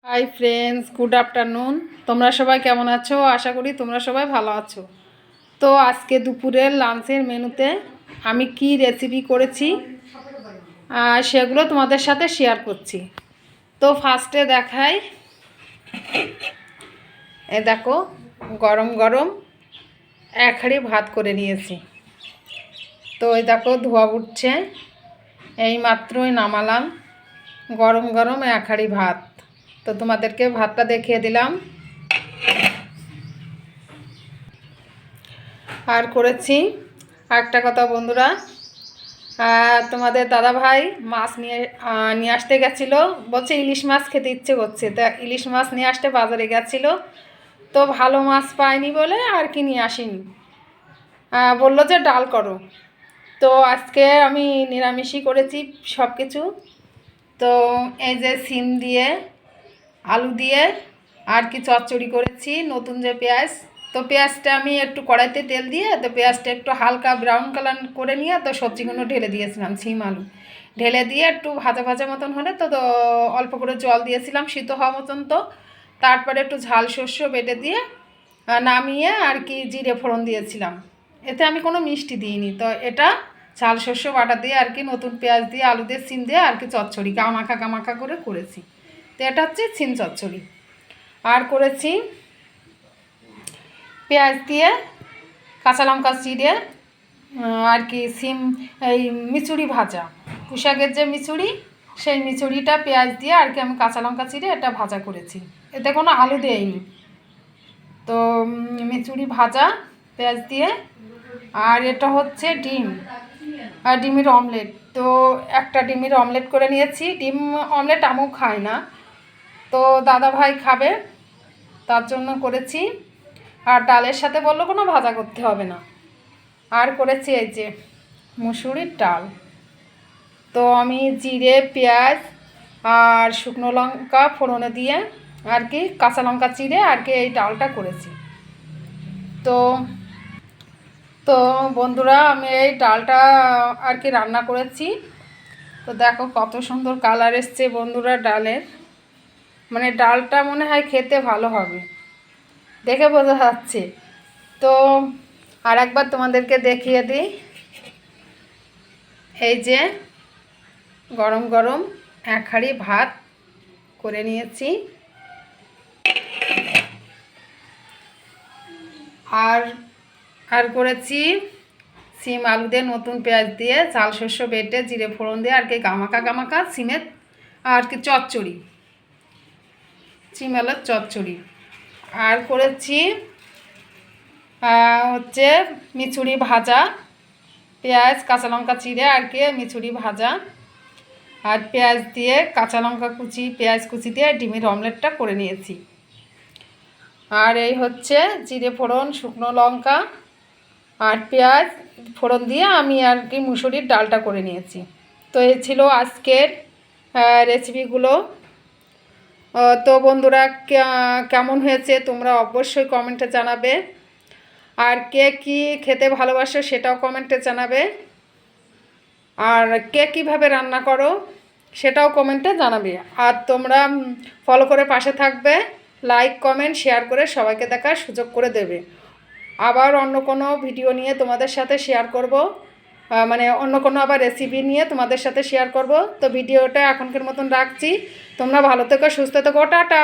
Hi friends, good afternoon. তোমরা সবাই কেমন আছো? আশা করি তোমরা সবাই ভালো আছো। তো আজকে দুপুরের লাঞ্চের মেনুতে আমি কি রেসিপি করেছি সেগুলো তোমাদের সাথে শেয়ার করছি। তো ফার্স্টে দেখাই, দেখো গরম গরম এক হাঁড়ি ভাত করে নিয়েছি। তো এই দেখো ধোয়া উঠছে, এই মাত্রই নামালাম। গরম গরম এক হাঁড়ি ভাত। তো তোমাদেরকে ভাতটা দেখিয়ে দিলাম। আর করেছি একটা কথা বন্ধুরা, তোমাদের দাদা ভাই মাছ নিয়ে আসতে গেছিলো, বলছে ইলিশ মাছ খেতে ইচ্ছে করছে। তা ইলিশ মাছ নিয়ে আসতে বাজারে গেছিলো, তো ভালো মাছ পায়নি বলে আর কি নিয়ে আসিনি। বললো যে ডাল করো। তো আজকে আমি নিরামিষই করেছি সব কিছু। তো এই যে সিম দিয়ে আলু দিয়ে আর কি চচ্চড়ি করেছি, নতুন যে পেঁয়াজ। তো পেঁয়াজটা আমি একটু কড়াইতে তেল দিয়ে, তো পেঁয়াজটা একটু হালকা ব্রাউন কালার করে নিয়ে তো সবজিগুলো ঢেলে দিয়েছিলাম, সিম আলু ঢেলে দিয়ে একটু ভাজা ভাজা মতন হলে তো অল্প করে জল দিয়েছিলাম সিদ্ধ হওয়া মতন। তো তারপরে একটু ঝাল শস্য বেটে দিয়ে নামিয়ে আর কি জিরে ফোড়ন দিয়েছিলাম। এতে আমি কোনো মিষ্টি দিইনি। তো এটা ঝাল শস্য বাটা দিয়ে আর কি নতুন পেঁয়াজ দিয়ে আলু দিয়ে সিম দিয়ে আর কি চচ্চড়ি গামাখা করে করেছি। তো এটা হচ্ছে সিম চচ্চড়ি। আর করেছি পেঁয়াজ দিয়ে কাঁচা লঙ্কা চিড়ে আর কি সিম এই মিচুড়ি ভাজা, পুঁশাকের যে মিচুড়ি, সেই মিচুড়িটা পেঁয়াজ দিয়ে আর কি আমি কাঁচা লঙ্কা চিড়ে এটা ভাজা করেছি, এতে কোনো আলু দেয়নি। তো মিচুড়ি ভাজা পেঁয়াজ দিয়ে। আর এটা হচ্ছে ডিম আর ডিমের অমলেট। তো একটা ডিমের অমলেট করে নিয়েছি। ডিম অমলেট আমিও খাই না, তো দাদা ভাই খাবে তার জন্য করেছি। আর ডালের সাথে বললো কোনো ভাজা করতে হবে না। আর করেছি এই যে মুসুরির ডাল। তো আমি জিরে পেঁয়াজ আর শুকনো লঙ্কা ফোড়নে দিয়ে আর কি কাঁচা লঙ্কা চিড়ে আর কি এই ডালটা করেছি। তো তো বন্ধুরা, আমি এই ডালটা আর কি রান্না করেছি। তো দেখো কত সুন্দর কালার এসছে বন্ধুরা ডালের, মানে ডালটা মনে হয় খেতে ভালো হবে, দেখে বোঝা যাচ্ছে। তো আর একবার তোমাদেরকে দেখিয়ে দিই, এই যে গরম গরম এক হাঁড়ি ভাত করে নিয়েছি। আর আর করেছি সিম আলু দিয়ে নতুন পেঁয়াজ দিয়ে ঝাল শস্য বেটে জিরে ফোড়ন দিয়ে আর কি গামাখা সিমের আর কি চচ্চড়ি, সিম আলুর চচ্চড়ি। আর করেছি হচ্ছে মিচুড়ি ভাজা, পেঁয়াজ কাঁচা লঙ্কা চিড়ে আর কি মিচুড়ি ভাজা আর পেঁয়াজ দিয়ে কাঁচা লঙ্কা কুচি পেঁয়াজ কুচি দিয়ে ডিমের অমলেটটা করে নিয়েছি। আর এই হচ্ছে জিরে ফোড়ন শুকনো লঙ্কা আর পেঁয়াজ ফোড়ন দিয়ে আমি আর কি মুসুরির ডালটা করে নিয়েছি। তো এই ছিল আজকের রেসিপিগুলো। তো বন্ধুরা, কেমন হয়েছে তোমরা অবশ্যই কমেন্টে জানাবে। আর কে কী খেতে ভালোবাসো সেটাও কমেন্টে জানাবে। আর কে কীভাবে রান্না করো সেটাও কমেন্টে জানাবে। আর তোমরা ফলো করে পাশে থাকবে, লাইক কমেন্ট শেয়ার করে সবাইকে দেখার সুযোগ করে দেবে। আবার অন্য কোনো ভিডিও নিয়ে তোমাদের সাথে শেয়ার করব, মানে অন্য কোনো আবার রেসিপি নিয়ে তোমাদের সাথে শেয়ার করব। তো ভিডিওটা এখনকার মতন রাখছি। তোমরা ভালো থেকো, সুস্থ থেকো, টাটা।